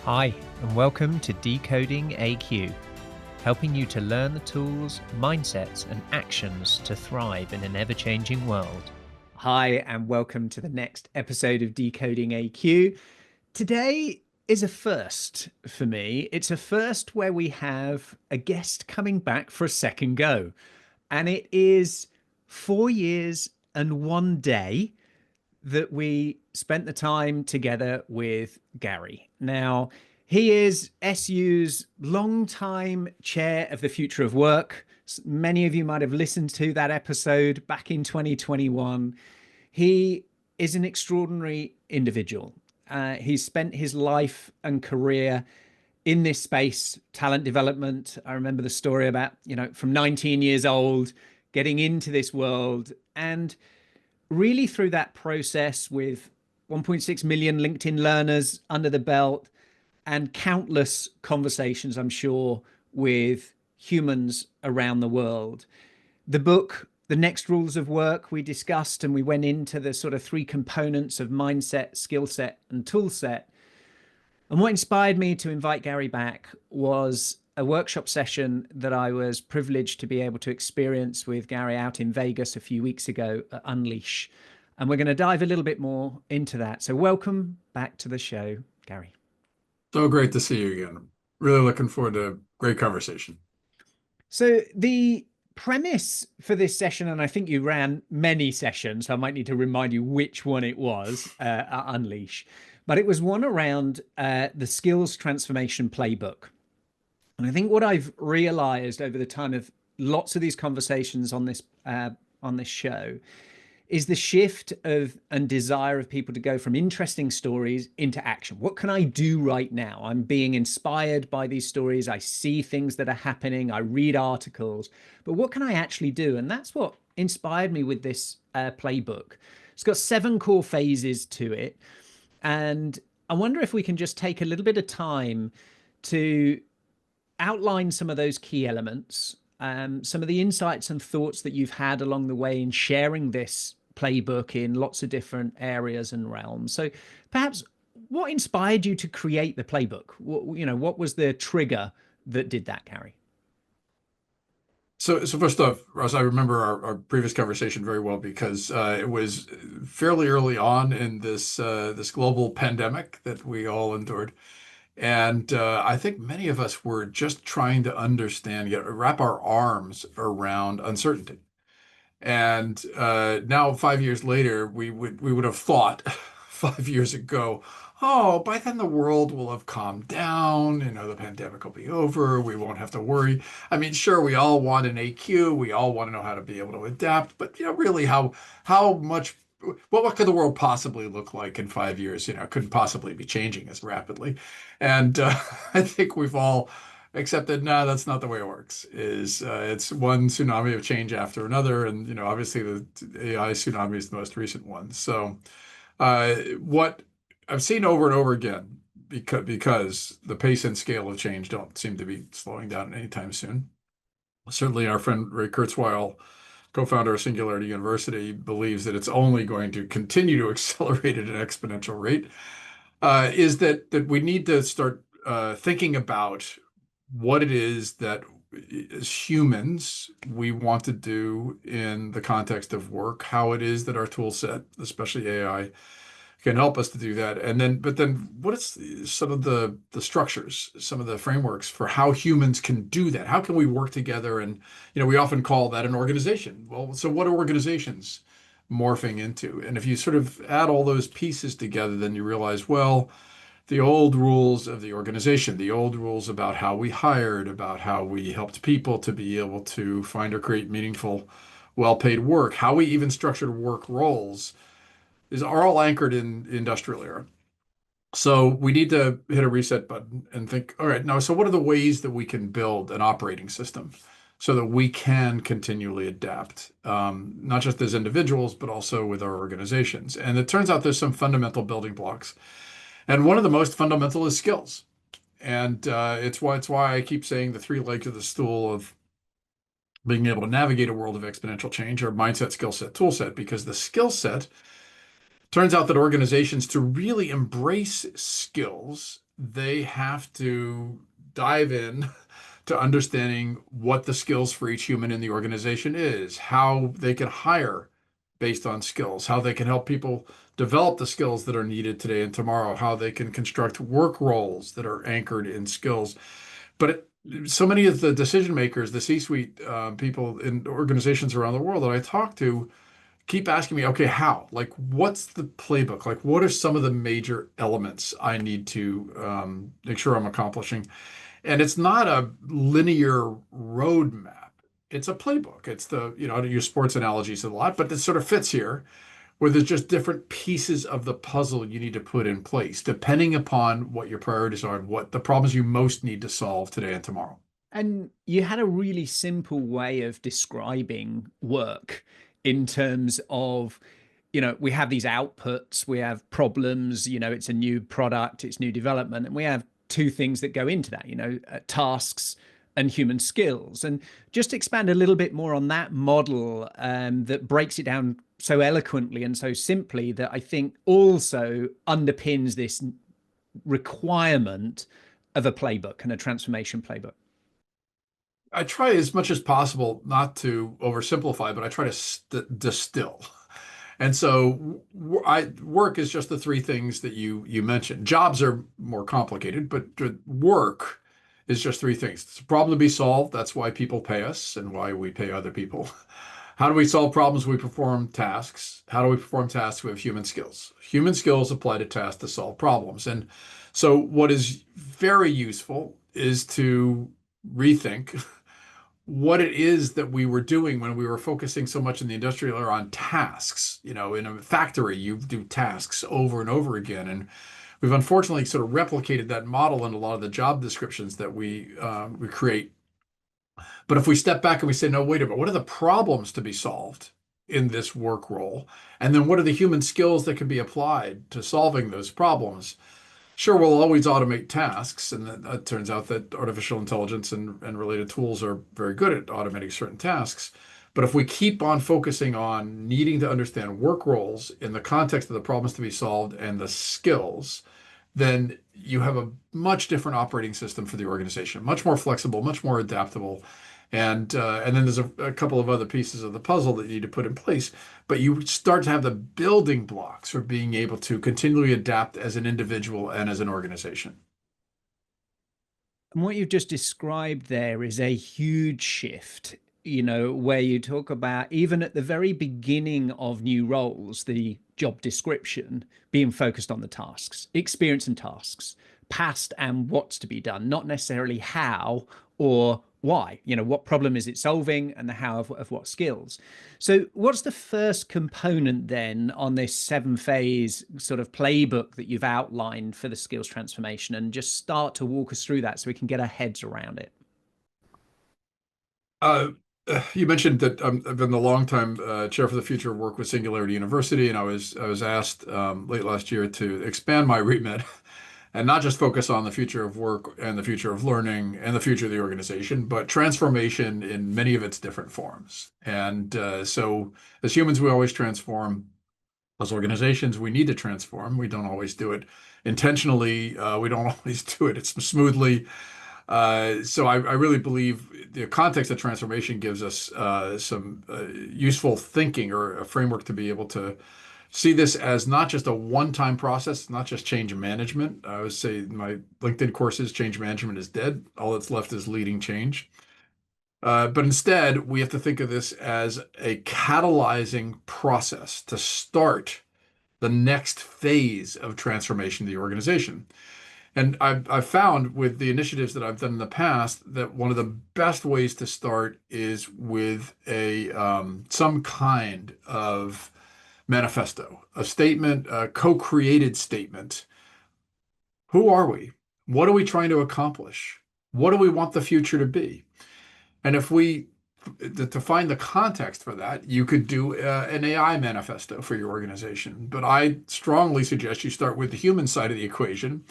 Hi, and welcome to Decoding AQ, helping you to learn the tools, mindsets, and actions to thrive in an ever-changing world. Hi, and welcome to the next episode of Decoding AQ. Today is a first for me. It's a first where we have a guest coming back for a second go, and it is 4 years and 1 day that we spent the time together with Gary. Now, he is SU's longtime chair of the future of work. Many of you might have listened to that episode back in 2021. He is an extraordinary individual. He's spent his life and career in this space, talent development. I remember the story about, from 19 years old, getting into this world, and really through that process with 1.6 million LinkedIn learners under the belt and countless conversations, I'm sure, with humans around the world. The book, The Next Rules of Work, we discussed, and we went into the sort of three components of mindset, skill set, and tool set. And what inspired me to invite Gary back was a workshop session that I was privileged to be able to experience with Gary out in Vegas a few weeks ago at Unleash. And we're going to dive a little bit more into that. So welcome back to the show, Gary. So great to see you again. Really looking forward to a great conversation. So the premise for this session, and I think you ran many sessions, so I might need to remind you which one it was at Unleash, but it was one around the skills transformation playbook. And I think what I've realized over the time of lots of these conversations on this show is the shift of and desire of people to go from interesting stories into action. What can I do right now? I'm being inspired by these stories. I see things that are happening. I read articles, but what can I actually do? And that's what inspired me with this playbook. It's got 7 core phases to it. And I wonder if we can just take a little bit of time to outline some of those key elements, some of the insights and thoughts that you've had along the way in sharing this playbook in lots of different areas and realms. So perhaps what inspired you to create the playbook? What was the trigger that did that, Gary? So first off, Ross, I remember our previous conversation very well because it was fairly early on in this global pandemic that we all endured. And I think many of us were just trying to understand, wrap our arms around uncertainty. And now, 5 years later, we would have thought 5 years ago, oh, by then the world will have calmed down. The pandemic will be over. We won't have to worry. I mean, sure, we all want an AQ. We all want to know how to be able to adapt. But really, how much what could the world possibly look like in 5 years? It couldn't possibly be changing as rapidly. And I think we've all accepted, no, that's not the way it works. It's one tsunami of change after another. And, obviously the AI tsunami is the most recent one. So what I've seen over and over again, because the pace and scale of change don't seem to be slowing down anytime soon. Certainly our friend Ray Kurzweil, co-founder of Singularity University, believes that it's only going to continue to accelerate at an exponential rate, is that we need to start thinking about what it is that as humans we want to do in the context of work, how it is that our tool set, especially AI, can help us to do that. But then what is some of the structures, some of the frameworks for how humans can do that? How can we work together? And, we often call that an organization. Well, so what are organizations morphing into? And if you sort of add all those pieces together, then you realize, well, the old rules of the organization, the old rules about how we hired, about how we helped people to be able to find or create meaningful, well-paid work, how we even structured work roles, are all anchored in the industrial era. So we need to hit a reset button and think, all right, now, so what are the ways that we can build an operating system so that we can continually adapt, not just as individuals, but also with our organizations? And it turns out there's some fundamental building blocks. And one of the most fundamental is skills. And it's why I keep saying the 3 legs of the stool of being able to navigate a world of exponential change are mindset, skill set, tool set, because the skill set turns out that organizations, to really embrace skills they have to dive in to understanding what the skills for each human in the organization is, how they can hire based on skills, how they can help people develop the skills that are needed today and tomorrow, how they can construct work roles that are anchored in skills. But so many of the decision makers, the C-suite people in organizations around the world that I talk to, keep asking me, okay, how? Like, what's the playbook? Like, what are some of the major elements I need to make sure I'm accomplishing? And it's not a linear roadmap. It's a playbook. It's I use sports analogies a lot, but this sort of fits here, where there's just different pieces of the puzzle you need to put in place, depending upon what your priorities are and what the problems you most need to solve today and tomorrow. And you had a really simple way of describing work in terms of, we have these outputs, we have problems, it's a new product, it's new development, and we have two things that go into that, tasks and human skills. And just expand a little bit more on that model that breaks it down so eloquently and so simply that I think also underpins this requirement of a playbook and a transformation playbook. I try as much as possible not to oversimplify, but I try to distill. And so work is just the three things that you mentioned. Jobs are more complicated, but work is just three things. It's a problem to be solved. That's why people pay us and why we pay other people. How do we solve problems? We perform tasks. How do we perform tasks? We have human skills. Human skills apply to tasks to solve problems. And so what is very useful is to rethink what it is that we were doing when we were focusing so much in the industrial era on tasks. In a factory, you do tasks over and over again. And we've unfortunately sort of replicated that model in a lot of the job descriptions that we create. But if we step back and we say, no, wait a minute, what are the problems to be solved in this work role? And then what are the human skills that can be applied to solving those problems? Sure, we'll always automate tasks, and it turns out that artificial intelligence and related tools are very good at automating certain tasks. But if we keep on focusing on needing to understand work roles in the context of the problems to be solved and the skills, then you have a much different operating system for the organization, much more flexible, much more adaptable. And then there's a couple of other pieces of the puzzle that you need to put in place, but you start to have the building blocks for being able to continually adapt as an individual and as an organization. And what you've just described there is a huge shift, where you talk about even at the very beginning of new roles, the job description being focused on the tasks, experience and tasks, past and what's to be done, not necessarily how or why, what problem is it solving and the how of what skills. So what's the first component then on this 7-phase sort of playbook that you've outlined for the skills transformation, and just start to walk us through that so we can get our heads around it? You mentioned that I've been the longtime chair for the future of work with Singularity University, and I was asked late last year to expand my remit and not just focus on the future of work and the future of learning and the future of the organization, but transformation in many of its different forms. And so as humans, we always transform. As organizations, we need to transform. We don't always do it intentionally. We don't always do it smoothly. So I really believe the context of transformation gives us some useful thinking or a framework to be able to see this as not just a one-time process, not just change management. I would say in my LinkedIn courses, change management is dead. All that's left is leading change. But instead, we have to think of this as a catalyzing process to start the next phase of transformation of the organization. And I've found with the initiatives that I've done in the past that one of the best ways to start is with a some kind of manifesto, a statement, a co-created statement. Who are we? What are we trying to accomplish? What do we want the future to be? And if we to find the context for that, you could do an AI manifesto for your organization. But I strongly suggest you start with the human side of the equation,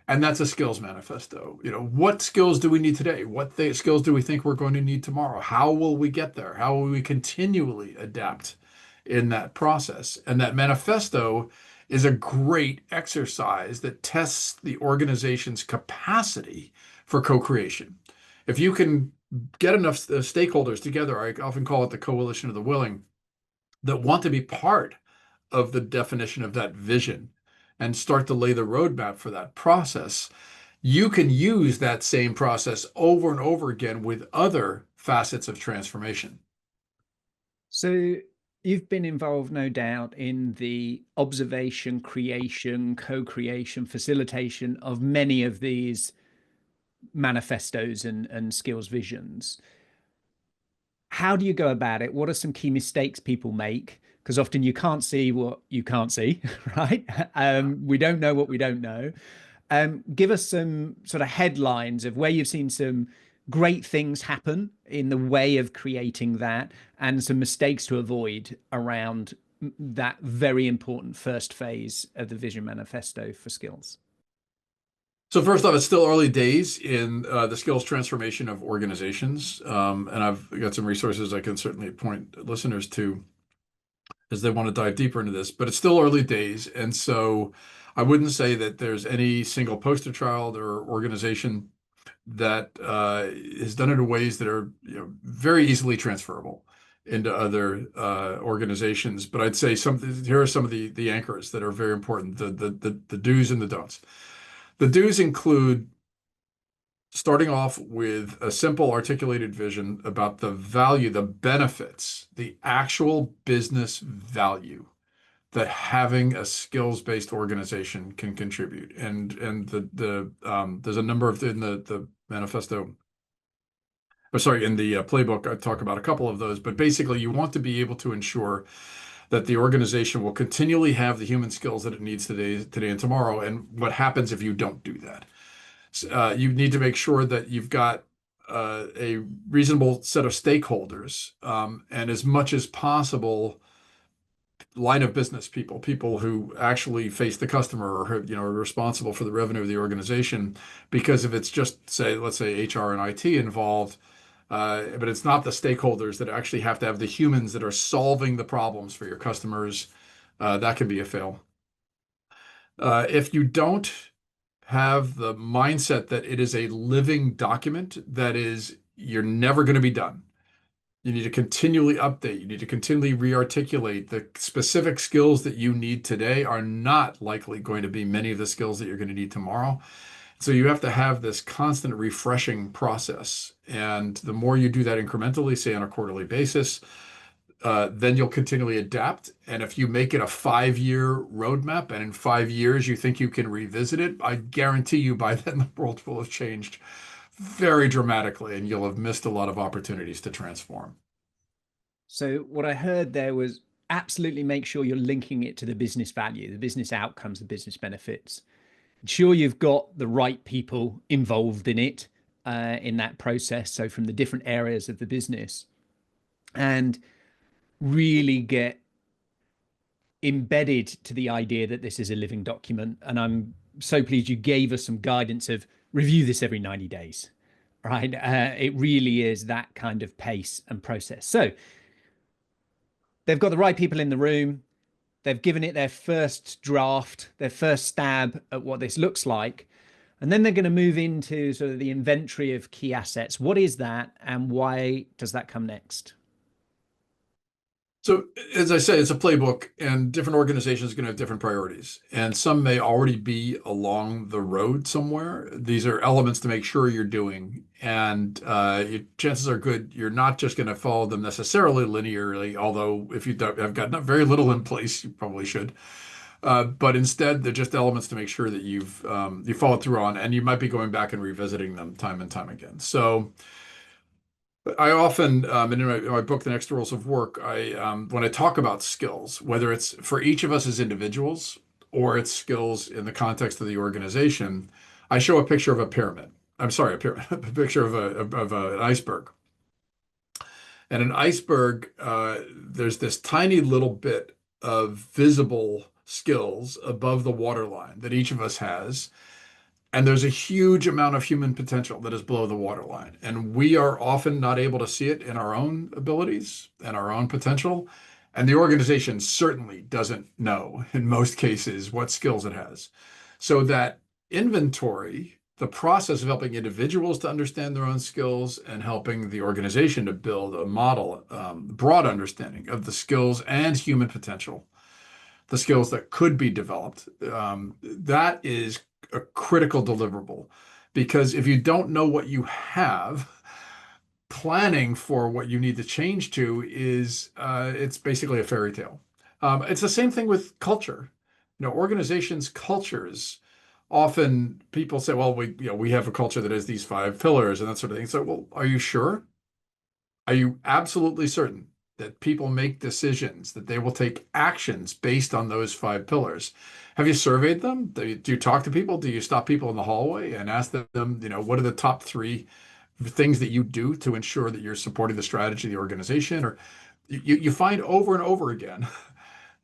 and that's a skills manifesto. What skills do we need today? What skills do we think we're going to need tomorrow? How will we get there? How will we continually adapt in that process? And that manifesto is a great exercise that tests the organization's capacity for co-creation. If you can get enough stakeholders together, I often call it the coalition of the willing, that want to be part of the definition of that vision and start to lay the roadmap for that process, you can use that same process over and over again with other facets of transformation. So you've been involved, no doubt, in the observation, creation, co-creation, facilitation of many of these manifestos and skills visions. How do you go about it? What are some key mistakes people make? Because often you can't see what you can't see, right? We don't know what we don't know. Give us some sort of headlines of where you've seen some great things happen in the way of creating that and some mistakes to avoid around that very important first phase of the Vision Manifesto for skills. So first off, it's still early days in the skills transformation of organizations, and I've got some resources I can certainly point listeners to as they want to dive deeper into this. But it's still early days, and so I wouldn't say that there's any single poster child or organization that is done it in ways that are very easily transferable into other organizations. But I'd say here are some of the anchors that are very important, the do's and the don'ts. The do's include starting off with a simple articulated vision about the value, the benefits, the actual business value that having a skills-based organization can contribute. And there's a number of in the manifesto, or sorry, in the playbook, I talk about a couple of those, but basically you want to be able to ensure that the organization will continually have the human skills that it needs today and tomorrow. And what happens if you don't do that? You need to make sure that you've got a reasonable set of stakeholders, and as much as possible, line of business people, people who actually face the customer or are responsible for the revenue of the organization. Because if it's just let's say HR and IT involved, but it's not the stakeholders that actually have to have the humans that are solving the problems for your customers, that can be a fail. If you don't have the mindset that it is a living document, that is, you're never going to be done. You need to continually update. You need to continually re-articulate. The specific skills that you need today are not likely going to be many of the skills that you're going to need tomorrow. So you have to have this constant refreshing process. And the more you do that incrementally, say on a quarterly basis, then you'll continually adapt. And if you make it a 5-year roadmap and in 5 years you think you can revisit it, I guarantee you by then the world will have changed very dramatically and you'll have missed a lot of opportunities to transform. So what I heard there was absolutely make sure you're linking it to the business value, the business outcomes, the business benefits. Ensure you've got the right people involved in it, in that process. So from the different areas of the business, and really get embedded to the idea that this is a living document. And I'm so pleased you gave us some guidance of review this every 90 days, right? It really is that kind of pace and process. So they've got the right people in the room. They've given it their first draft, their first stab at what this looks like. And then they're going to move into sort of the inventory of key assets. What is that and why does that come next? So, as I say, it's a playbook, and different organizations are going to have different priorities. And some may already be along the road somewhere. These are elements to make sure you're doing. And chances are good you're not just going to follow them necessarily linearly, although if you have got not very little in place, you probably should. But instead, they're just elements to make sure that you followed through on, and you might be going back and revisiting them time and time again. So, I often, and in my book, The Next Rules of Work, when I talk about skills, whether it's for each of us as individuals or it's skills in the context of the organization, I show a picture of a pyramid. I'm sorry, a pyramid, a picture of an iceberg. And an iceberg, there's this tiny little bit of visible skills above the waterline that each of us has. And there's a huge amount of human potential that is below the waterline. And we are often not able to see it in our own abilities and our own potential. And the organization certainly doesn't know in most cases what skills it has. So that inventory, the process of helping individuals to understand their own skills and helping the organization to build a model, broad understanding of the skills and human potential, the skills that could be developed, that is a critical deliverable. Because if you don't know what you have, planning for what you need to change to is it's basically a fairy tale. It's the same thing with culture. Organizations' cultures, often people say, well, we have a culture that has these 5 pillars and that sort of thing. So, well, are you sure? Are you absolutely certain that people make decisions, that they will take actions based on those 5 pillars? Have you surveyed them? Do you talk to people? Do you stop people in the hallway and ask them, what are the top 3 things that you do to ensure that you're supporting the strategy of the organization? Or you find over and over again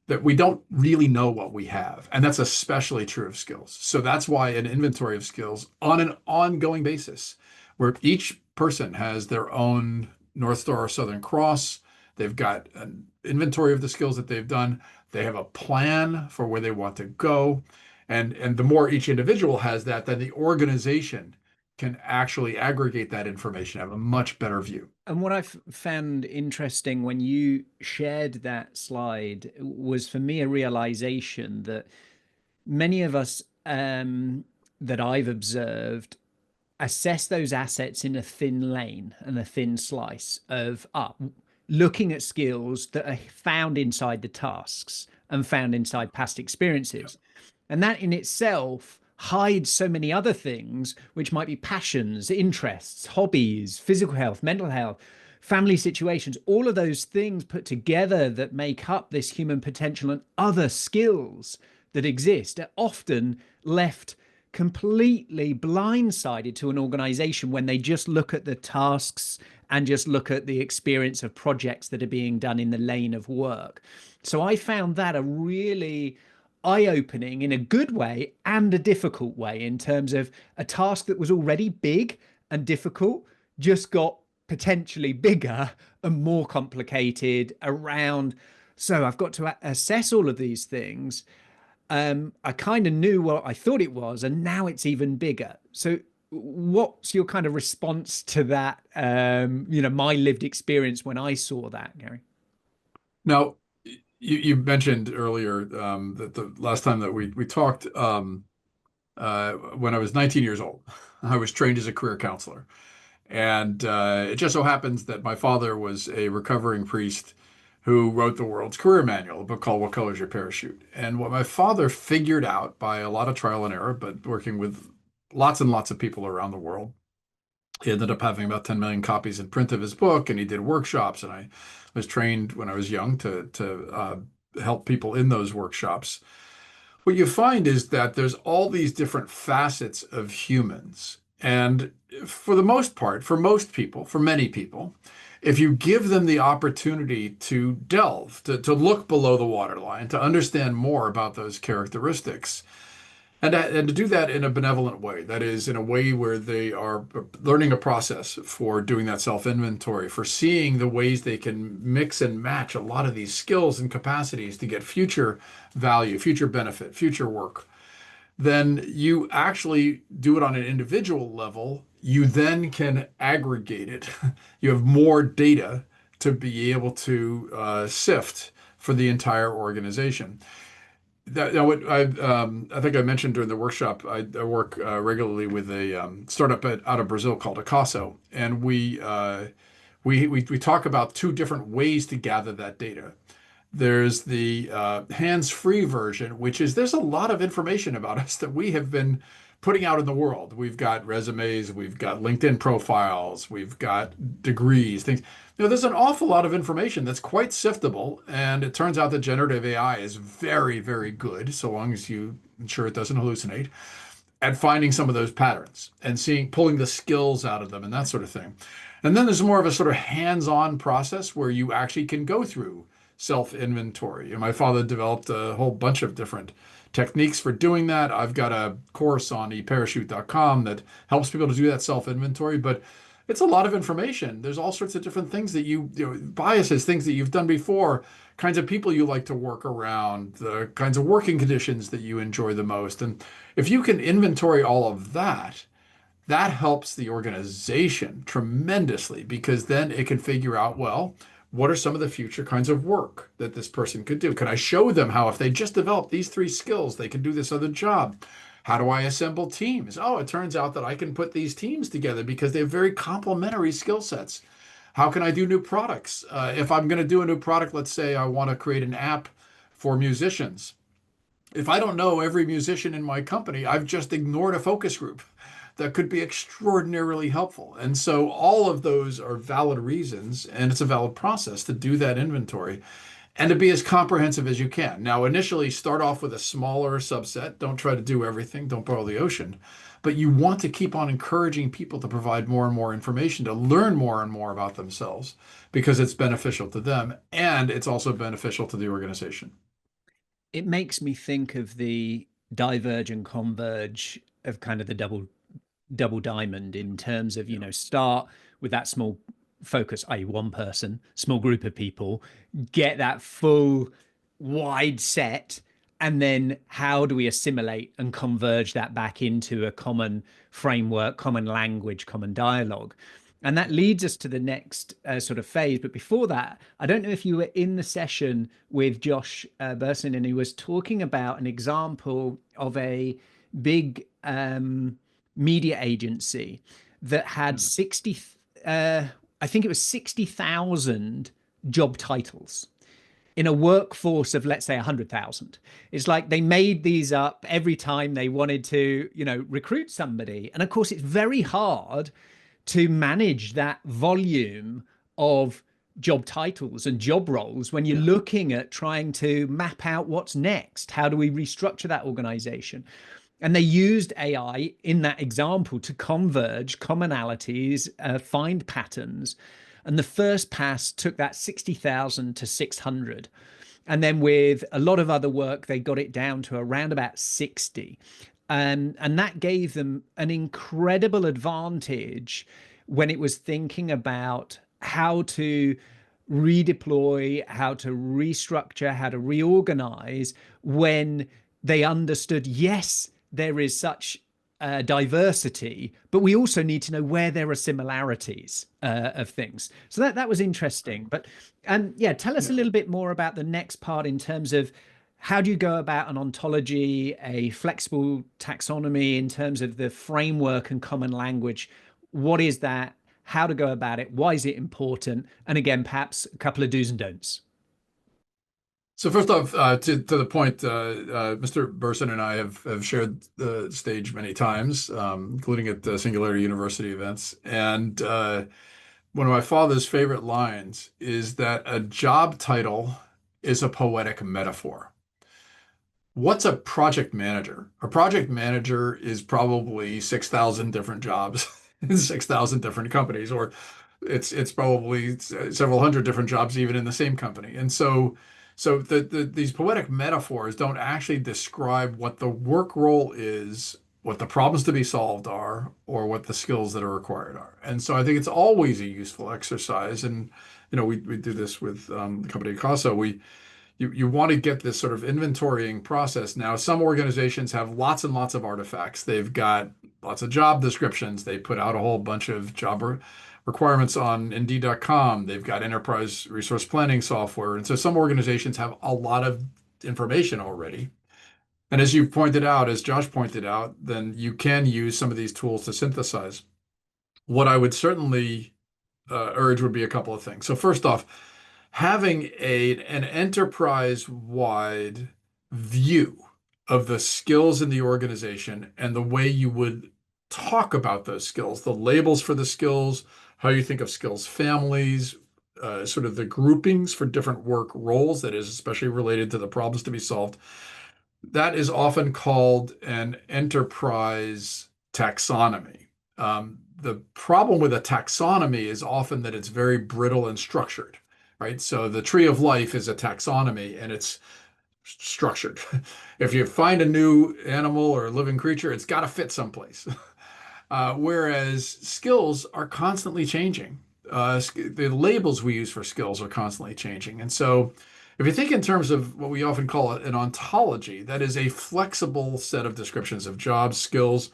that we don't really know what we have. And that's especially true of skills. So that's why an inventory of skills on an ongoing basis, where each person has their own North Star or Southern Cross, they've got an inventory of the skills that they've done, they have a plan for where they want to go. And the more each individual has that, then the organization can actually aggregate that information, have a much better view. And what I found interesting when you shared that slide was, for me, a realization that many of us that I've observed assess those assets in a thin lane and a thin slice of looking at skills that are found inside the tasks and found inside past experiences. And that in itself hides so many other things, which might be passions, interests, hobbies, physical health, mental health, family situations, all of those things put together that make up this human potential and other skills that exist are often left completely blindsided to an organization when they just look at the tasks and just look at the experience of projects that are being done in the lane of work. So I found that a really eye-opening, in a good way and a difficult way, in terms of a task that was already big and difficult just got potentially bigger and more complicated around. So I've got to assess all of these things. I kind of knew what I thought it was, and now it's even bigger. So what's your kind of response to that? My lived experience when I saw that, Gary. Now, you mentioned earlier that the last time that we talked, when I was 19 years old, I was trained as a career counselor. And it just so happens that my father was a recovering priest who wrote the world's career manual, a book called What Color's Your Parachute? And what my father figured out by a lot of trial and error, but working with lots and lots of people around the world, he ended up having about 10 million copies in print of his book, and he did workshops. And I was trained when I was young to help people in those workshops. What you find is that there's all these different facets of humans. And for the most part, for most people, for many people, if you give them the opportunity to delve, to look below the waterline, to understand more about those characteristics, and to do that in a benevolent way, that is, in a way where they are learning a process for doing that self-inventory, for seeing the ways they can mix and match a lot of these skills and capacities to get future value, future benefit, future work, then you actually do it on an individual level. You then can aggregate it. You have more data to be able to sift for the entire organization. What I think I mentioned during the workshop, I work regularly with a startup out of Brazil called Acaso, and we talk about 2 different ways to gather that data. There's the hands-free version, which is there's a lot of information about us that we have been putting out in the world. We've got resumes, we've got LinkedIn profiles, we've got degrees, things. There's an awful lot of information that's quite siftable, and it turns out that generative AI is very, very good, so long as you ensure it doesn't hallucinate, at finding some of those patterns and pulling the skills out of them and that sort of thing. And then there's more of a sort of hands-on process where you actually can go through self-inventory. And my father developed a whole bunch of different techniques for doing that. I've got a course on eparachute.com that helps people to do that self-inventory. But it's a lot of information. There's all sorts of different things that biases, things that you've done before, kinds of people you like to work around, the kinds of working conditions that you enjoy the most. And if you can inventory all of that, that helps the organization tremendously because then it can figure out, well, what are some of the future kinds of work that this person could do? Can I show them how, if they just develop these three skills, they can do this other job? How do I assemble teams? Oh, it turns out that I can put these teams together because they have very complementary skill sets. How can I do new products? If I'm going to do a new product, let's say I want to create an app for musicians. If I don't know every musician in my company, I've just ignored a focus group that could be extraordinarily helpful. And so all of those are valid reasons, and it's a valid process to do that inventory and to be as comprehensive as you can. Now, initially, start off with a smaller subset. Don't try to do everything. Don't boil the ocean. But you want to keep on encouraging people to provide more and more information, to learn more and more about themselves, because it's beneficial to them and it's also beneficial to the organization. It makes me think of the diverge and converge of kind of the double diamond in terms of, Yeah. start with that small focus, i.e., one person, small group of people, get that full wide set, and then how do we assimilate and converge that back into a common framework, common language, common dialogue? And that leads us to the next sort of phase. But before that, I don't know if you were in the session with Josh Burson, and he was talking about an example of a big media agency that had 60, I think it was 60,000 job titles in a workforce of, let's say, 100,000. It's like they made these up every time they wanted to, recruit somebody. And of course, it's very hard to manage that volume of job titles and job roles when you're Yeah. looking at trying to map out what's next. How do we restructure that organization? And they used AI in that example to converge commonalities, find patterns. And the first pass took that 60,000 to 600. And then with a lot of other work, they got it down to around about 60. And that gave them an incredible advantage when it was thinking about how to redeploy, how to restructure, how to reorganize when they understood, yes, there is such diversity, but we also need to know where there are similarities of things. So that was interesting. But yeah, tell us a Yeah. little bit more about the next part in terms of how do you go about an ontology, a flexible taxonomy in terms of the framework and common language? What is that? How to go about it? Why is it important? And again, perhaps a couple of do's and don'ts. So first off, to the point, Mr. Burson and I have shared the stage many times, including at the Singularity University events. And one of my father's favorite lines is that a job title is a poetic metaphor. What's a project manager? A project manager is probably 6,000 different jobs in 6,000 different companies, or it's probably several hundred different jobs even in the same company. And so these poetic metaphors don't actually describe what the work role is, what the problems to be solved are, or what the skills that are required are. And so I think it's always a useful exercise. And we do this with the company Casa. You want to get this sort of inventorying process. Now, some organizations have lots and lots of artifacts. They've got lots of job descriptions. They put out a whole bunch of requirements on Indeed.com. They've got enterprise resource planning software. And so some organizations have a lot of information already. And as you pointed out, as Josh pointed out, then you can use some of these tools to synthesize. What I would certainly urge would be a couple of things. So first off, having an enterprise-wide view of the skills in the organization and the way you would talk about those skills, the labels for the skills, how you think of skills families, sort of the groupings for different work roles that is especially related to the problems to be solved. That is often called an enterprise taxonomy. The problem with a taxonomy is often that it's very brittle and structured, right? So the tree of life is a taxonomy and it's structured. If you find a new animal or living creature, it's got to fit someplace. Whereas skills are constantly changing. The labels we use for skills are constantly changing. And so, if you think in terms of what we often call an ontology, that is a flexible set of descriptions of jobs, skills,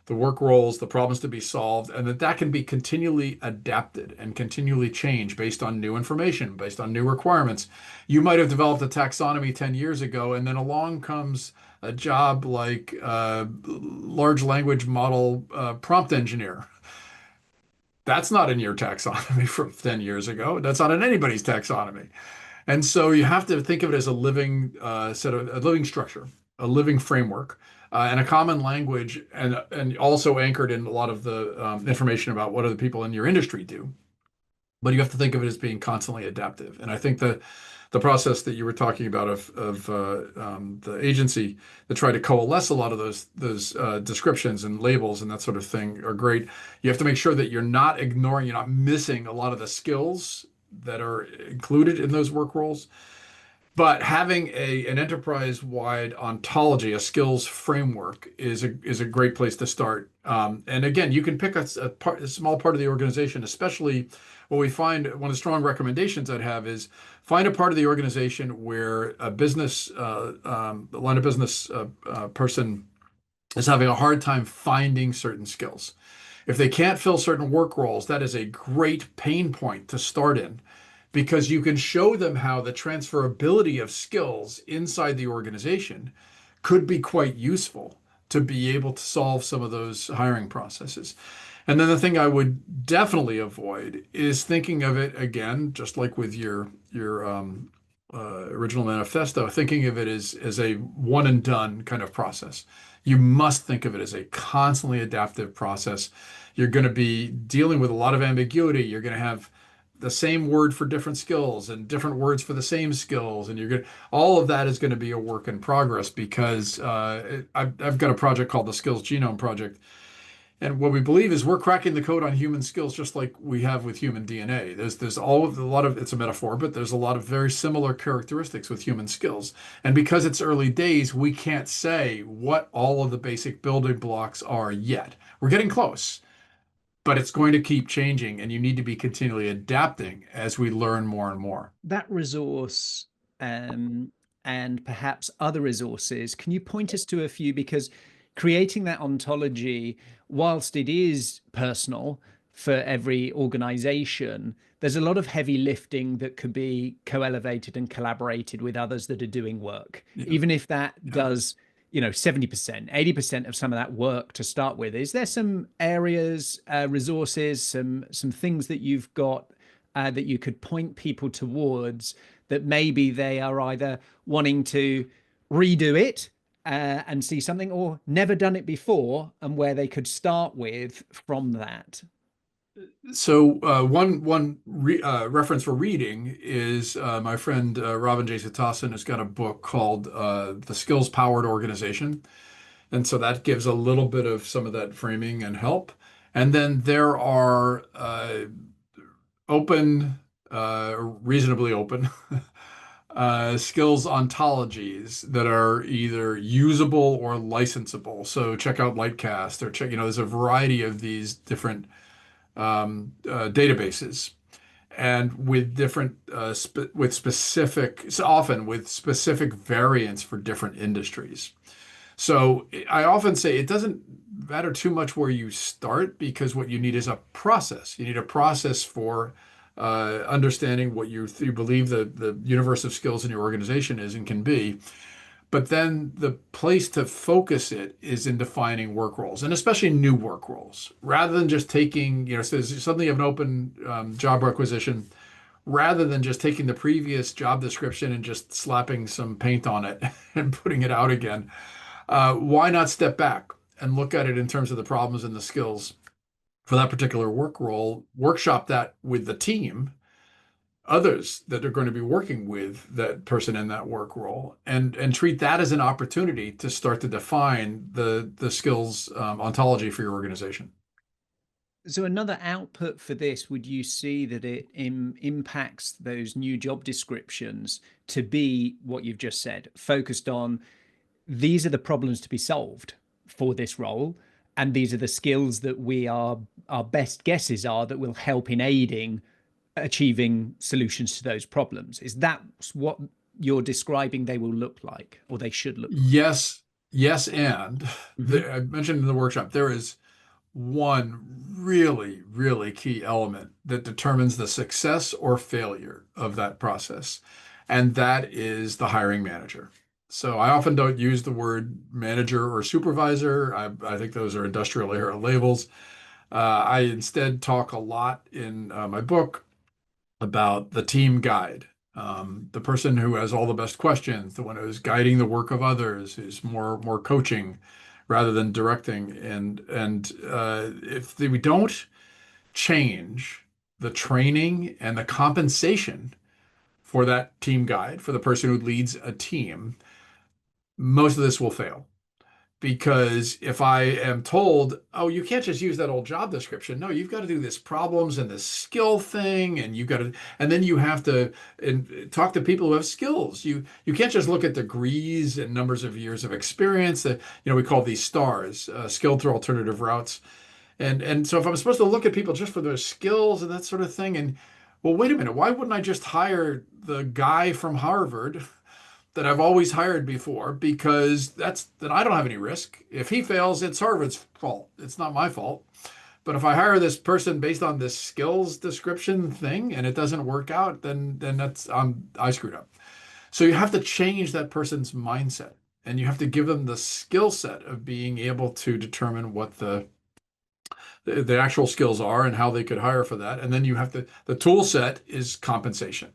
the work roles, the problems to be solved, and that can be continually adapted and continually changed based on new information, based on new requirements. You might have developed a taxonomy 10 years ago, and then along comes a job like large language model prompt engineer. That's not in your taxonomy from 10 years ago. That's not in anybody's taxonomy. And so you have to think of it as a living set of a living structure, a living framework, and a common language, and also anchored in a lot of the information about what other people in your industry do. But you have to think of it as being constantly adaptive. And I think the process that you were talking about of the agency that tried to coalesce a lot of those descriptions and labels and that sort of thing are great. You have to make sure that you're not ignoring, you're not missing a lot of the skills that are included in those work roles. But having an enterprise-wide ontology, a skills framework, is a great place to start. And again, you can pick a small part of the organization, especially what we find. One of the strong recommendations I'd have is find a part of the organization where a line of business person is having a hard time finding certain skills. If they can't fill certain work roles, that is a great pain point to start in because you can show them how the transferability of skills inside the organization could be quite useful to be able to solve some of those hiring processes. And then the thing I would definitely avoid is thinking of it again, just like with your original manifesto, thinking of it as a one and done kind of process. You must think of it as a constantly adaptive process. You're going to be dealing with a lot of ambiguity. You're going to have the same word for different skills and different words for the same skills, and all of that is going to be a work in progress because I've got a project called the Skills Genome Project, and what we believe is we're cracking the code on human skills just like we have with human DNA. There's a lot of, it's a metaphor, but there's a lot of very similar characteristics with human skills. And because it's early days, we can't say what all of the basic building blocks are yet. We're getting close, but it's going to keep changing, and you need to be continually adapting as we learn more and more. That resource, and perhaps other resources, can you point us to a few? Because creating that ontology, whilst it is personal for every organization, there's a lot of heavy lifting that could be co-elevated and collaborated with others that are doing work. Yeah. Even if that Yeah. does, 70%, 80% of some of that work to start with. Is there some areas, resources, some things that you've got that you could point people towards that maybe they are either wanting to redo it and see something, or never done it before, and where they could start with from that? So one reference for reading is my friend Robin J. Sutason has got a book called The Skills Powered Organization. And so that gives a little bit of some of that framing and help. And then there are reasonably open skills ontologies that are either usable or licensable. So check out Lightcast or there's a variety of these different databases and with different often with specific variants for different industries. So I often say it doesn't matter too much where you start because what you need is a process. You need a process for understanding what you believe the universe of skills in your organization is and can be. But then the place to focus it is in defining work roles, and especially new work roles, rather than just taking, so suddenly you have an open job requisition, rather than just taking the previous job description and just slapping some paint on it and putting it out again. Why not step back and look at it in terms of the problems and the skills for that particular work role, workshop that with the team, others that are going to be working with that person in that work role, and treat that as an opportunity to start to define the skills ontology for your organization. So another output for this, would you see that it impacts those new job descriptions to be what you've just said, focused on these are the problems to be solved for this role, and these are the skills that we are our best guesses are that will help in aiding achieving solutions to those problems. Is that what you're describing they will look like, or they should look like? Yes, yes, and Hmm. I mentioned in the workshop there is one really, really key element that determines the success or failure of that process, and that is the hiring manager. So I often don't use the word manager or supervisor. I think those are industrial era labels. I instead talk a lot in my book about the team guide, the person who has all the best questions, the one who's guiding the work of others, who's more coaching rather than directing. And if we don't change the training and the compensation for that team guide, for the person who leads a team, most of this will fail. Because if I am told, oh, you can't just use that old job description. No, you've got to do this problems and this skill thing, and you've got to, and then you have to talk to people who have skills. You can't just look at degrees and numbers of years of experience that, we call these stars, skilled through alternative routes. And so if I'm supposed to look at people just for their skills and that sort of thing, and well, wait a minute, why wouldn't I just hire the guy from Harvard that I've always hired before, because then I don't have any risk. If he fails, it's Harvard's fault. It's not my fault. But if I hire this person based on this skills description thing and it doesn't work out, then I screwed up. So you have to change that person's mindset, and you have to give them the skill set of being able to determine what the actual skills are and how they could hire for that. And then the tool set is compensation.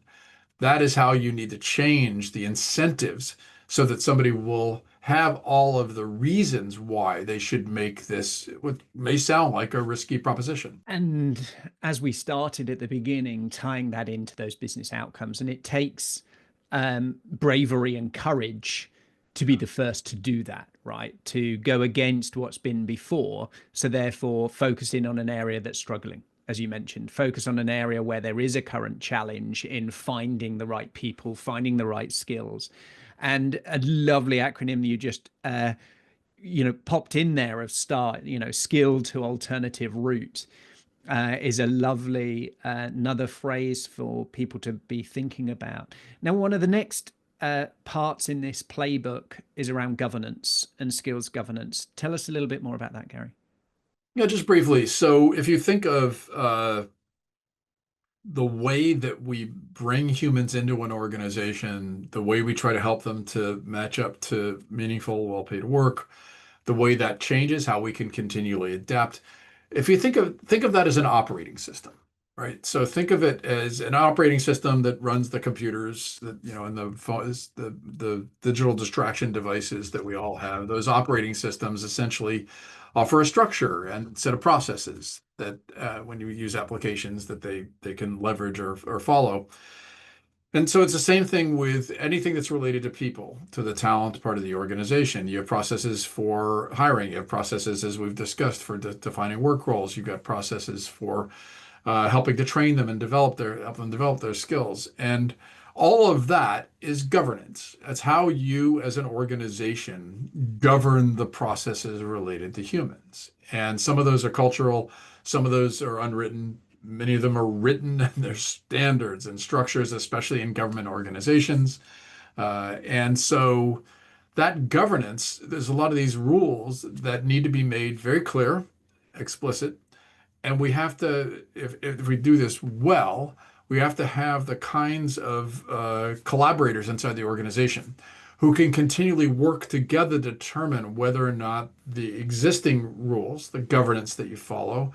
That is how you need to change the incentives so that somebody will have all of the reasons why they should make this, what may sound like a risky proposition. And as we started at the beginning, tying that into those business outcomes, and it takes bravery and courage to be the first to do that, right? To go against what's been before. So, therefore, focusing on an area that's struggling, as you mentioned, focus on an area where there is a current challenge in finding the right people, finding the right skills. And a lovely acronym you just popped in there of STAR, skill to alternative route, is a lovely another phrase for people to be thinking about. Now, one of the next parts in this playbook is around governance and skills governance. Tell us a little bit more about that, Gary. Yeah, just briefly. So if you think of the way that we bring humans into an organization, the way we try to help them to match up to meaningful, well-paid work, the way that changes, how we can continually adapt. If you think of that as an operating system, right? So think of it as an operating system that runs the computers that, and the phones, the digital distraction devices that we all have. Those operating systems essentially offer a structure and set of processes that when you use applications that they can leverage or follow. And so it's the same thing with anything that's related to people, to the talent part of the organization. You have processes for hiring. You have processes, as we've discussed, for defining work roles. You've got processes for helping to train them and help them develop their skills. And all of that is governance. That's how you, as an organization, govern the processes related to humans. And some of those are cultural, some of those are unwritten. Many of them are written, and there's standards and structures, especially in government organizations. And so that governance, there's a lot of these rules that need to be made very clear, explicit, and we have to, if we do this well, we have to have the kinds of collaborators inside the organization who can continually work together to determine whether or not the existing rules, the governance that you follow,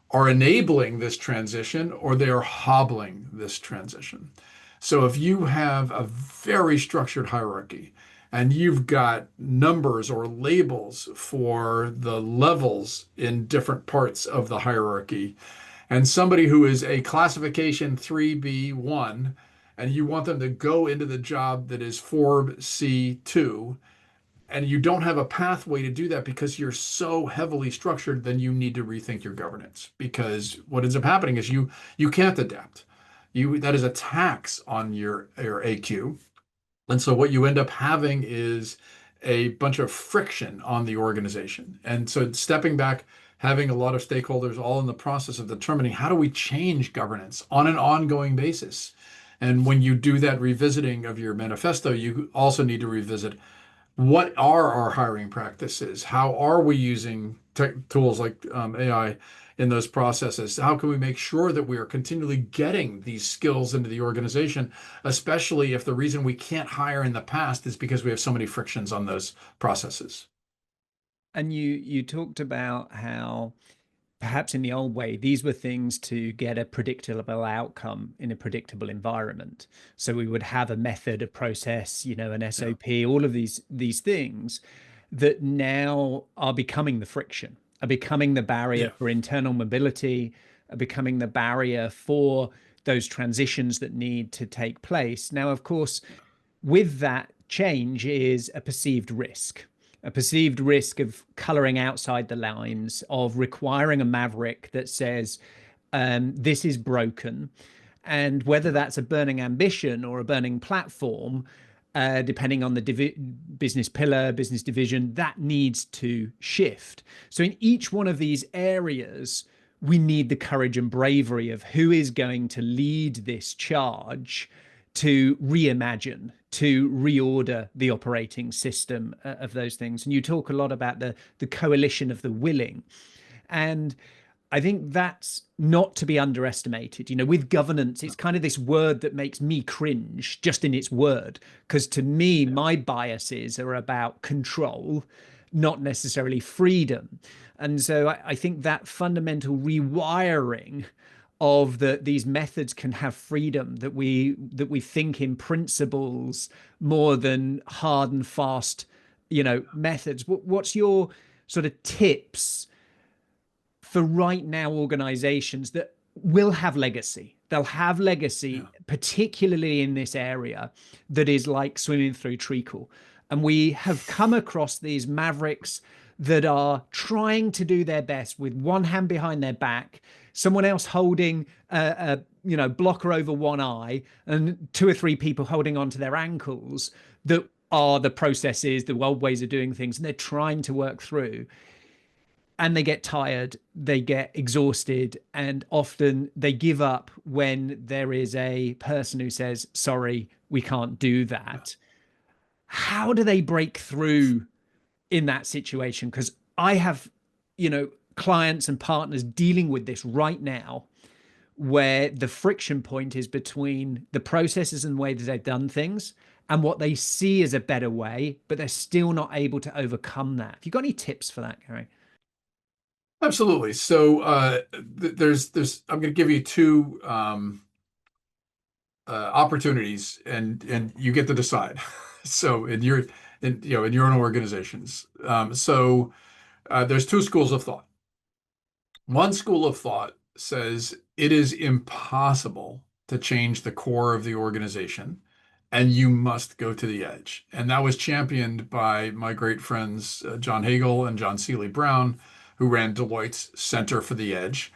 are enabling this transition or they are hobbling this transition. So if you have a very structured hierarchy and you've got numbers or labels for the levels in different parts of the hierarchy, and somebody who is a classification 3B1, and you want them to go into the job that is 4C2, and you don't have a pathway to do that because you're so heavily structured, then you need to rethink your governance. Because what ends up happening is you can't adapt. That is a tax on your AQ. And so what you end up having is a bunch of friction on the organization. And so stepping back, having a lot of stakeholders all in the process of determining how do we change governance on an ongoing basis. And when you do that revisiting of your manifesto, you also need to revisit what are our hiring practices? How are we using tools like AI in those processes? How can we make sure that we are continually getting these skills into the organization, especially if the reason we can't hire in the past is because we have so many frictions on those processes? And you talked about how perhaps in the old way, these were things to get a predictable outcome in a predictable environment. So we would have a method, a process, an Yeah, SOP, all of these things that now are becoming the friction, are becoming the barrier yeah, for internal mobility, are becoming the barrier for those transitions that need to take place. Now, of course, with that change is a perceived risk of coloring outside the lines, of requiring a maverick that says, this is broken. And whether yeah, that's a burning ambition or a burning platform, depending on the business pillar, business division, that needs to shift. So, in each one of these areas, we need the courage and bravery of who is going to lead this charge to reimagine, to reorder the operating system of those things. And you talk a lot about the coalition of the willing. And I think that's not to be underestimated. With governance, it's kind of this word that makes me cringe just in its word. Because to me, yeah. my biases are about control, not necessarily freedom. And so I think that fundamental rewiring of these methods can have freedom, that we think in principles more than hard and fast methods. What's your sort of tips for right now organizations that will have legacy? They'll have legacy, Yeah. particularly in this area that is like swimming through treacle. And we have come across these mavericks that are trying to do their best with one hand behind their back, someone else holding a blocker over one eye, and two or three people holding onto their ankles that are the processes, the old ways of doing things, and they're trying to work through, and they get tired, they get exhausted, and often they give up when there is a person who says, sorry, we can't do that. How do they break through in that situation? Because I have, clients and partners dealing with this right now, where the friction point is between the processes and the way that they've done things and what they see as a better way, but they're still not able to overcome that. Have you got any tips for that, Gary? Absolutely. So there's I'm going to give you two opportunities, and you get to decide. So in your own organizations. There's two schools of thought. One school of thought says it is impossible to change the core of the organization, and you must go to the edge. And that was championed by my great friends John Hagel and John Seeley Brown, who ran Deloitte's Center for the Edge.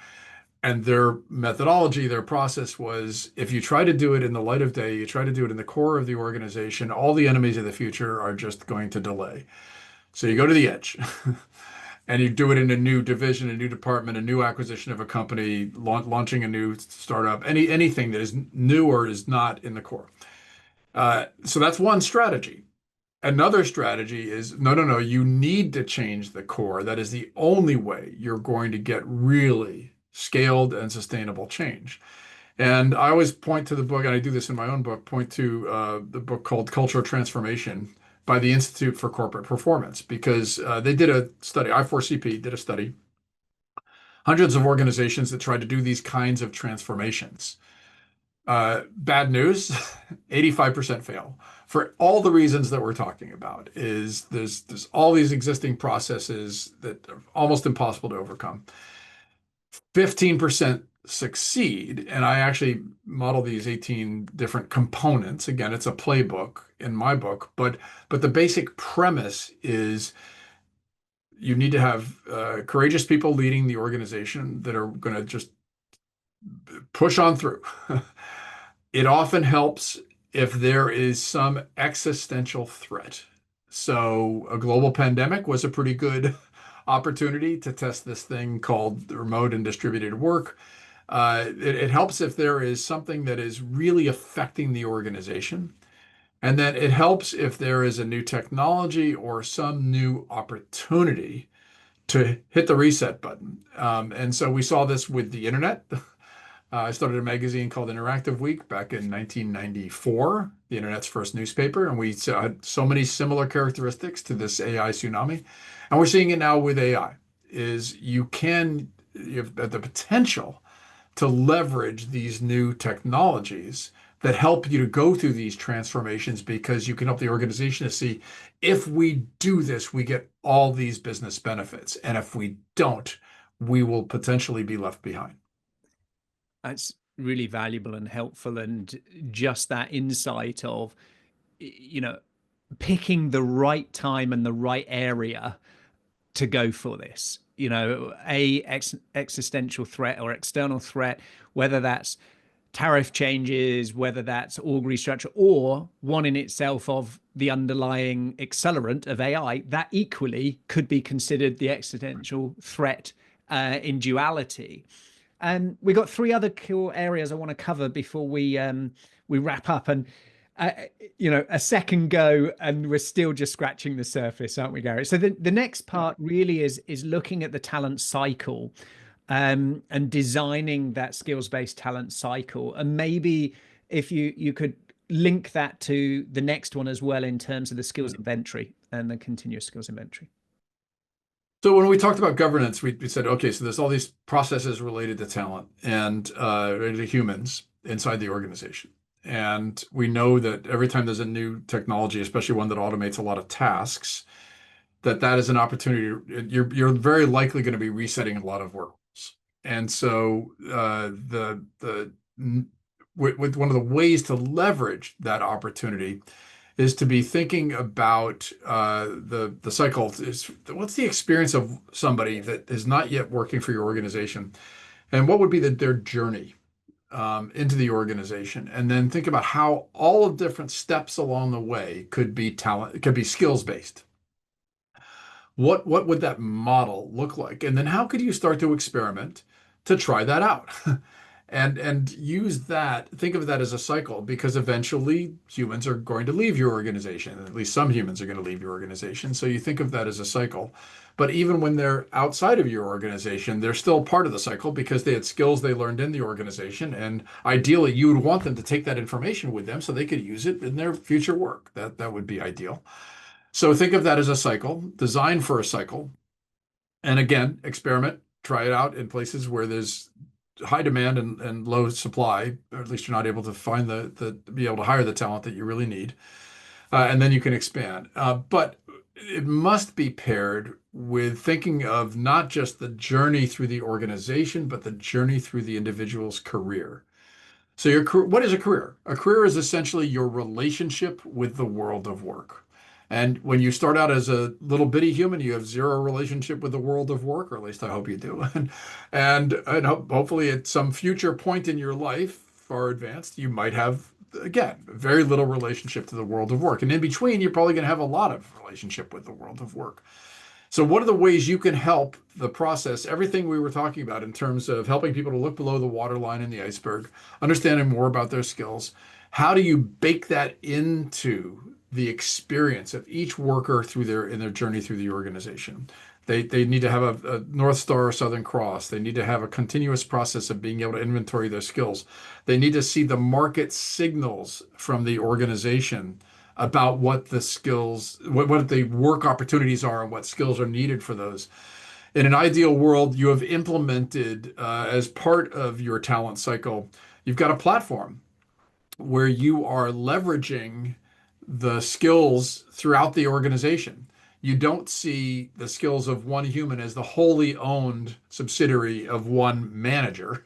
And their methodology, their process was if you try to do it in the light of day, you try to do it in the core of the organization, all the enemies of the future are just going to delay. So you go to the edge and you do it in a new division, a new department, a new acquisition of a company, launching a new startup, anything that is new or is not in the core. So that's one strategy. Another strategy is no, no, no, you need to change the core. That is the only way you're going to get really scaled and sustainable change. And I always point to the book, and I do this in my own book, point to the book called Cultural Transformation by the Institute for Corporate Performance, because they did a study, I4CP did a study, hundreds of organizations that tried to do these kinds of transformations. Bad news, 85% fail for all the reasons that we're talking about. Is there's all these existing processes that are almost impossible to overcome. 15% succeed, and I actually model these 18 different components. Again, it's a playbook in my book, but the basic premise is you need to have courageous people leading the organization that are going to just push on through. It often helps if there is some existential threat. So a global pandemic was a pretty good opportunity to test this thing called remote and distributed work. It helps if there is something that is really affecting the organization. And then it helps if there is a new technology or some new opportunity to hit the reset button. And so we saw this with the internet. I started a magazine called Interactive Week back in 1994, the internet's first newspaper, and we saw so many similar characteristics to this AI tsunami. And we're seeing it now with AI, is you have the potential to leverage these new technologies that help you to go through these transformations because you can help the organization to see if we do this, we get all these business benefits. And if we don't, we will potentially be left behind. That's really valuable and helpful. And just that insight of, picking the right time and the right area to go for this, existential threat or external threat, whether that's tariff changes, whether that's org restructure, or one in itself of the underlying accelerant of AI, that equally could be considered the existential threat in duality. And we've got three other cool areas I want to cover before we wrap up. And a second go, and we're still just scratching the surface, aren't we, Gary? So the next part really is looking at the talent cycle, and designing that skills-based talent cycle. And maybe if you could link that to the next one as well in terms of the skills inventory and the continuous skills inventory. So when we talked about governance, we said, okay, so there's all these processes related to talent and related to humans inside the organization. And we know that every time there's a new technology, especially one that automates a lot of tasks, that is an opportunity. You're very likely going to be resetting a lot of work. And so with one of the ways to leverage that opportunity is to be thinking about the cycle. What's the experience of somebody that is not yet working for your organization, and what would be their journey into the organization, and then think about how all of different steps along the way could be skills based. What would that model look like? And then how could you start to experiment to try that out? And use that, think of that as a cycle, because eventually humans are going to leave your organization. At least some humans are going to leave your organization. So you think of that as a cycle. But even when they're outside of your organization, they're still part of the cycle because they had skills they learned in the organization. And ideally, you would want them to take that information with them so they could use it in their future work. That would be ideal. So think of that as a cycle, design for a cycle. And again, experiment, try it out in places where there's high demand and low supply, or at least you're not able to find be able to hire the talent that you really need. And then you can expand. But it must be paired with thinking of not just the journey through the organization, but the journey through the individual's career. So what is a career? A career is essentially your relationship with the world of work. And when you start out as a little bitty human, you have zero relationship with the world of work, or at least I hope you do. And hopefully at some future point in your life, far advanced, you might have, again, very little relationship to the world of work. And in between, you're probably going to have a lot of relationship with the world of work. So what are the ways you can help the process, everything we were talking about in terms of helping people to look below the waterline in the iceberg, understanding more about their skills? How do you bake that into the experience of each worker in their journey through the organization? They need to have a North Star or Southern Cross. They need to have a continuous process of being able to inventory their skills. They need to see the market signals from the organization about what the skills, what the work opportunities are and what skills are needed for those. In an ideal world, you have implemented as part of your talent cycle, you've got a platform where you are leveraging the skills throughout the organization. You don't see the skills of one human as the wholly owned subsidiary of one manager.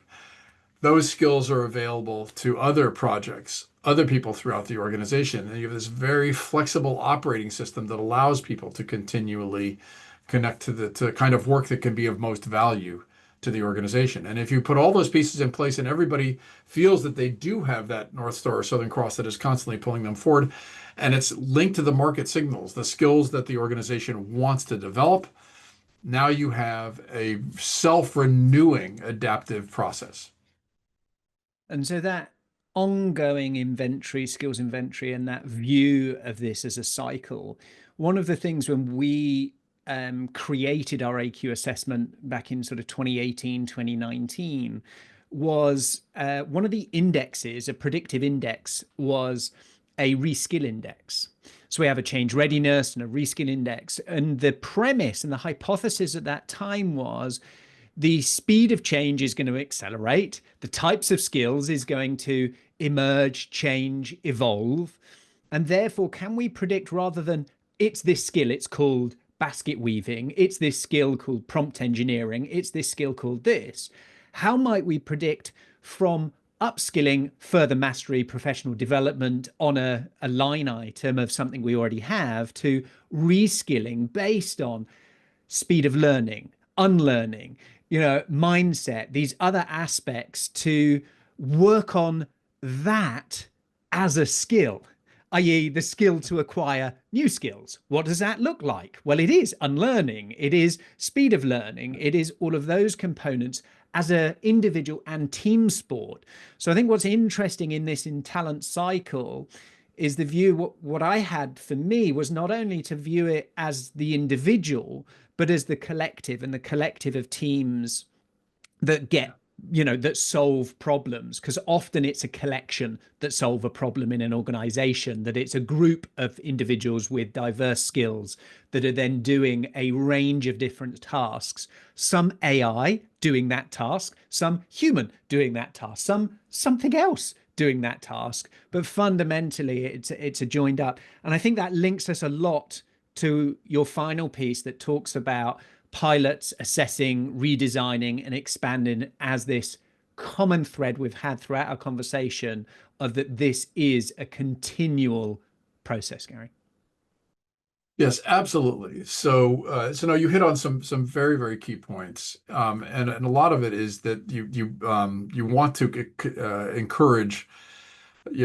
Those skills are available to other projects, other people throughout the organization. And you have this very flexible operating system that allows people to continually connect to the kind of work that can be of most value to the organization. And if you put all those pieces in place and everybody feels that they do have that North Star or Southern Cross that is constantly pulling them forward, and it's linked to the market signals, the skills that the organization wants to develop, now you have a self-renewing adaptive process. And so that ongoing inventory, skills inventory, and that view of this as a cycle, one of the things when we created our AQ assessment back in sort of 2018, 2019, was one of the indexes, a predictive index, was a reskill index. So we have a change readiness and a reskill index. And the premise and the hypothesis at that time was the speed of change is going to accelerate. The types of skills is going to emerge, change, evolve. And therefore, can we predict, rather than it's this skill, it's called basket weaving, it's this skill called prompt engineering, it's this skill called this, how might we predict from upskilling, further mastery, professional development on a line item of something we already have, to reskilling based on speed of learning, unlearning, mindset, these other aspects, to work on that as a skill, i.e. the skill to acquire new skills. What does that look like? Well, it is unlearning, it is speed of learning, it is all of those components as an individual and team sport. So I think what's interesting in this in talent cycle is the view, what I had for me was not only to view it as the individual, but as the collective, and the collective of teams that get, that solve problems. Because often it's a collection that solve a problem in an organization, that it's a group of individuals with diverse skills that are then doing a range of different tasks. Some AI doing that task, some human doing that task, some something else doing that task, but fundamentally it's a joined up. And I think that links us a lot to your final piece that talks about pilots assessing, redesigning, and expanding as this common thread we've had throughout our conversation, of that this is a continual process, Gary. Yes, absolutely. So no, you hit on some very, very key points, and a lot of it is that you want to encourage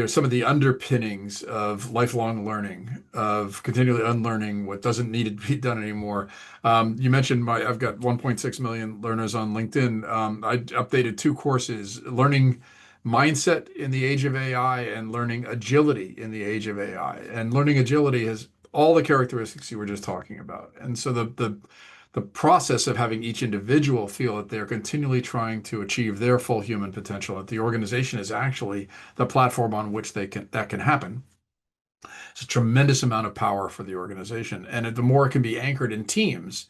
some of the underpinnings of lifelong learning, of continually unlearning what doesn't need to be done anymore. You mentioned I've got 1.6 million learners on LinkedIn. I updated 2 courses: learning mindset in the age of AI and learning agility in the age of AI. And learning agility has all the characteristics you were just talking about. And so the process of having each individual feel that they're continually trying to achieve their full human potential, that the organization is actually the platform on which that can happen. It's a tremendous amount of power for the organization. And the more it can be anchored in teams,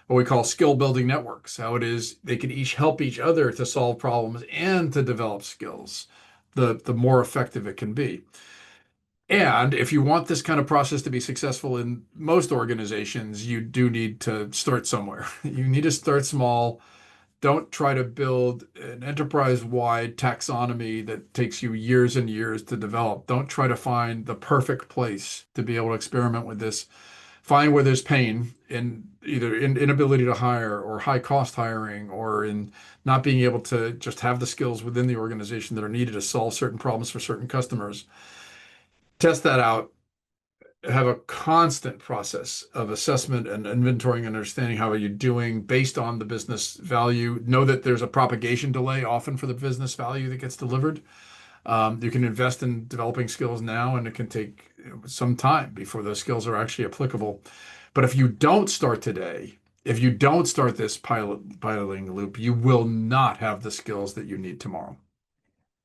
what we call skill building networks, how it is they can each help each other to solve problems and to develop skills, the more effective it can be. And if you want this kind of process to be successful in most organizations, you do need to start somewhere. You need to start small. Don't try to build an enterprise-wide taxonomy that takes you years and years to develop. Don't try to find the perfect place to be able to experiment with this. Find where there's pain in either inability to hire, or high cost hiring, or in not being able to just have the skills within the organization that are needed to solve certain problems for certain customers. Test that out, have a constant process of assessment and inventorying and understanding how are you doing based on the business value. Know that there's a propagation delay often for the business value that gets delivered. You can invest in developing skills now, and it can take some time before those skills are actually applicable. But if you don't start today, if you don't start this piloting loop, you will not have the skills that you need tomorrow.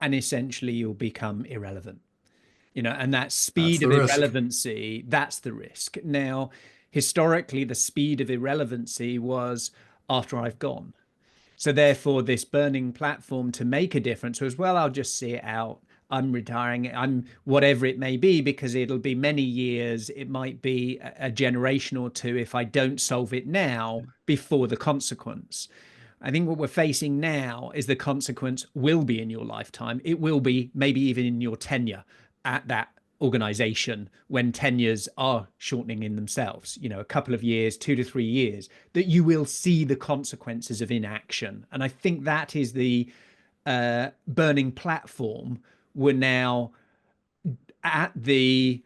And essentially you'll become irrelevant. And that That's speed the of risk. irrelevancy, that's the risk. Now, historically, the speed of irrelevancy was after I've gone. So therefore, this burning platform to make a difference was, well, I'll just see it out. I'm retiring. I'm whatever it may be, because it'll be many years. It might be a generation or two if I don't solve it now before the consequence. I think what we're facing now is the consequence will be in your lifetime. It will be maybe even in your tenure at that organization when tenures are shortening in themselves, a couple of years, 2 to 3 years, that you will see the consequences of inaction. And I think that is the burning platform. We're now at the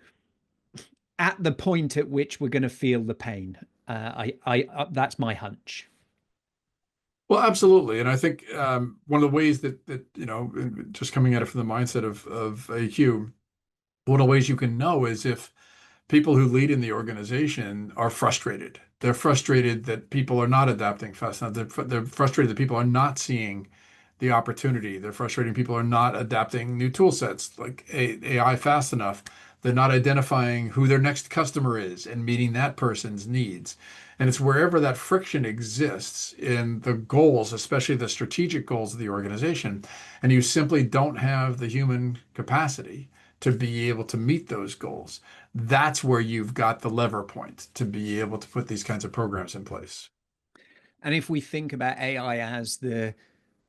point at which we're going to feel the pain. That's my hunch. Well, absolutely. And I think one of the ways that just coming at it from the mindset of AQ, one of the ways you can know is if people who lead in the organization are frustrated. They're frustrated that people are not adapting fast enough. They're frustrated that people are not seeing the opportunity. They're frustrating people are not adapting new tool sets like AI fast enough. They're not identifying who their next customer is and meeting that person's needs. And it's wherever that friction exists in the goals, especially the strategic goals of the organization, and you simply don't have the human capacity to be able to meet those goals. That's where you've got the lever point to be able to put these kinds of programs in place. And if we think about AI as the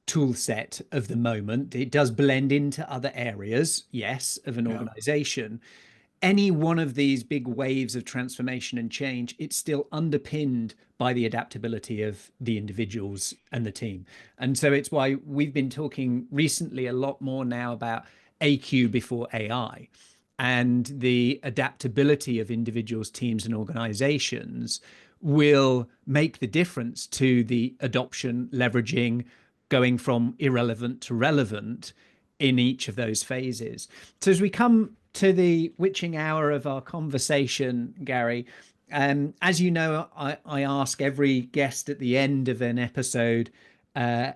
tool set of the moment, it does blend into other areas, yes, of an Yeah. organization. Any one of these big waves of transformation and change, it's still underpinned by the adaptability of the individuals and the team. And so it's why we've been talking recently a lot more now about AQ before AI, and the adaptability of individuals, teams, and organizations will make the difference to the adoption, leveraging, going from irrelevant to relevant in each of those phases. So as we come to the witching hour of our conversation, Gary, as you know, I ask every guest at the end of an episode a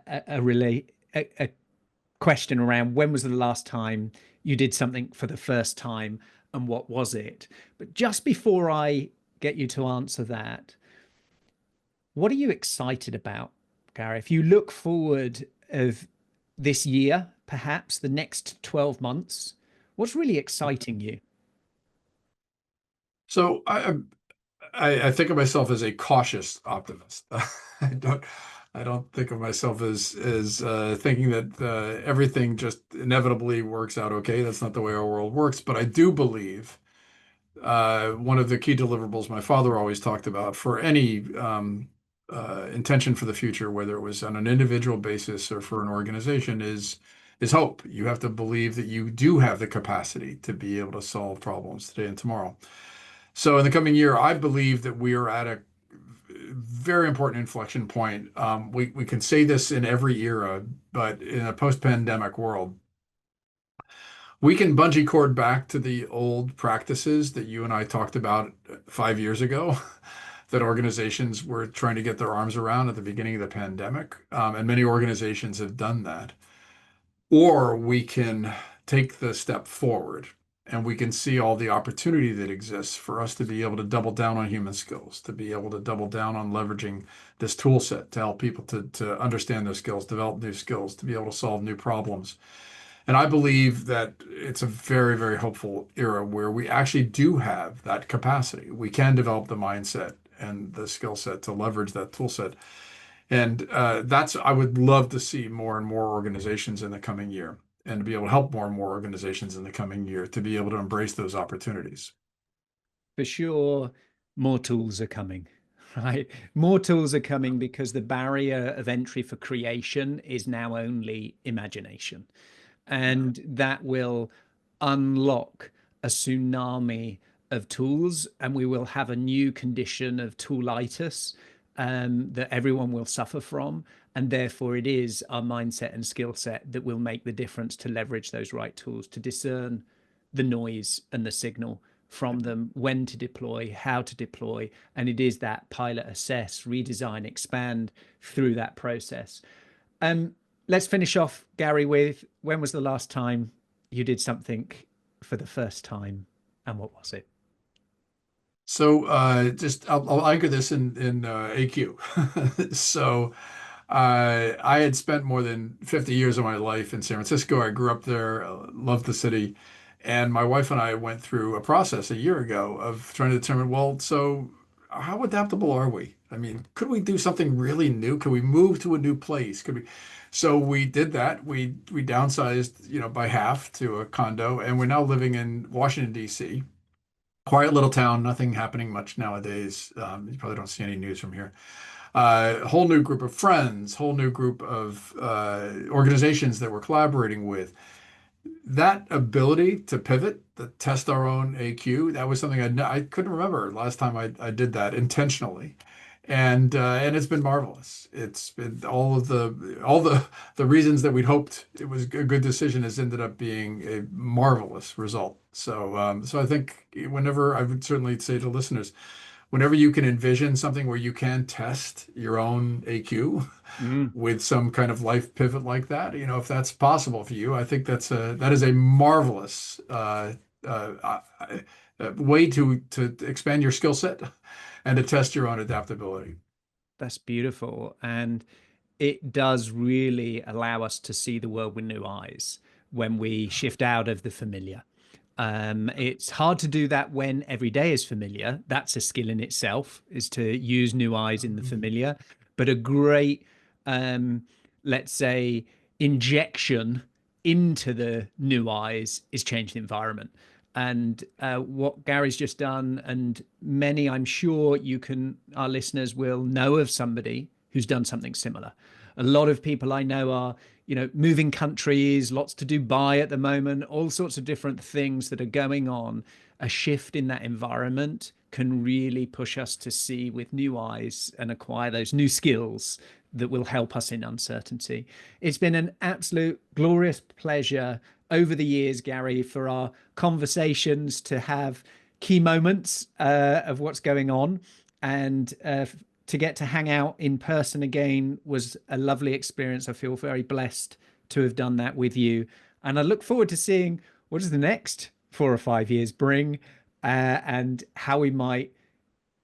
question around when was the last time you did something for the first time and what was it? But just before I get you to answer that, what are you excited about, Gary? If you look forward of this year, perhaps the next 12 months, what's really exciting you? So I think of myself as a cautious optimist. I don't I don't think of myself as thinking that everything just inevitably works out okay. That's not the way our world works. But I do believe one of the key deliverables my father always talked about for any intention for the future, whether it was on an individual basis or for an organization, is hope. You have to believe that you do have the capacity to be able to solve problems today and tomorrow. So in the coming year, I believe that we are at a very important inflection point. We can say this in every era, but in a post-pandemic world, we can bungee cord back to the old practices that you and I talked about 5 years ago that organizations were trying to get their arms around at the beginning of the pandemic. And many organizations have done that. Or we can take the step forward and we can see all the opportunity that exists for us to be able to double down on human skills, to be able to double down on leveraging this tool set to help people to understand their skills, develop new skills, to be able to solve new problems. And I believe that it's a very, very hopeful era where we actually do have that capacity. We can develop the mindset and the skill set to leverage that tool set. And I would love to see more and more organizations in the coming year and to be able to help more and more organizations in the coming year to be able to embrace those opportunities. For sure, more tools are coming, right? More tools are coming because the barrier of entry for creation is now only imagination. Yeah. And that will unlock a tsunami of tools, and we will have a new condition of toolitis that everyone will suffer from. And therefore, it is our mindset and skill set that will make the difference to leverage those right tools to discern the noise and the signal from them, when to deploy, how to deploy. And it is that pilot, assess, redesign, expand through that process. Um, let's finish off, Gary, with when was the last time you did something for the first time, and what was it? So I'll anchor this in AQ. So I had spent more than 50 years of my life in San Francisco. I grew up there, loved the city. And my wife and I went through a process a year ago of trying to determine, well, so how adaptable are we? I mean, could we do something really new? Could we move to a new place? Could we? So we did that. We downsized, by half to a condo, and we're now living in Washington, D.C. Quiet little town, nothing happening much nowadays. You probably don't see any news from here. Whole new group of friends, whole new group of organizations that we're collaborating with. That ability to pivot, to test our own AQ, that was something I couldn't remember last time I did that intentionally. And it's been marvelous. It's been all the reasons that we'd hoped it was a good decision has ended up being a marvelous result. So I think whenever I would certainly say to listeners, whenever you can envision something where you can test your own AQ Mm. with some kind of life pivot like that, if that's possible for you, I think that is a marvelous uh, way to expand your skill set and to test your own adaptability. That's beautiful. And it does really allow us to see the world with new eyes when we shift out of the familiar. It's hard to do that when every day is familiar. That's a skill in itself, is to use new eyes in the familiar. But a great, let's say, injection into the new eyes is change the environment. And what Gary's just done, and many, I'm sure our listeners will know of somebody who's done something similar. A lot of people I know are, moving countries, lots to Dubai at the moment, all sorts of different things that are going on. A shift in that environment can really push us to see with new eyes and acquire those new skills that will help us in uncertainty. It's been an absolute glorious pleasure over the years, Gary, for our conversations to have key moments of what's going on, and to get to hang out in person again was a lovely experience. I feel very blessed to have done that with you. And I look forward to seeing what does the next 4 or 5 years bring, and how we might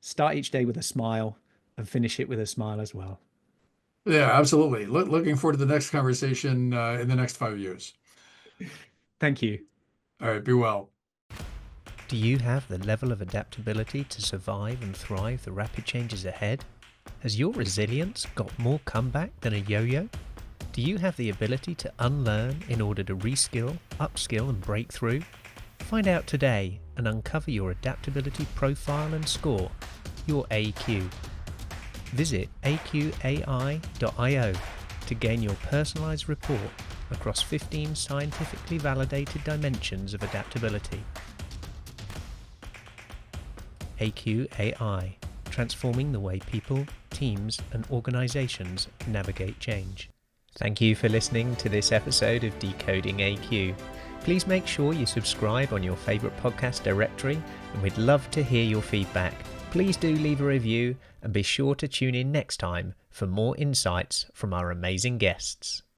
start each day with a smile and finish it with a smile as well. Yeah, absolutely. Looking forward to the next conversation in the next 5 years. Thank you. All right, be well. Do you have the level of adaptability to survive and thrive the rapid changes ahead? Has your resilience got more comeback than a yo-yo? Do you have the ability to unlearn in order to reskill, upskill and break through? Find out today and uncover your adaptability profile and score, your AQ. Visit AQai.io to gain your personalized report across 15 scientifically validated dimensions of adaptability. AQai, transforming the way people, teams, and organizations navigate change. Thank you for listening to this episode of Decoding AQ. Please make sure you subscribe on your favorite podcast directory, and we'd love to hear your feedback. Please do leave a review and be sure to tune in next time for more insights from our amazing guests.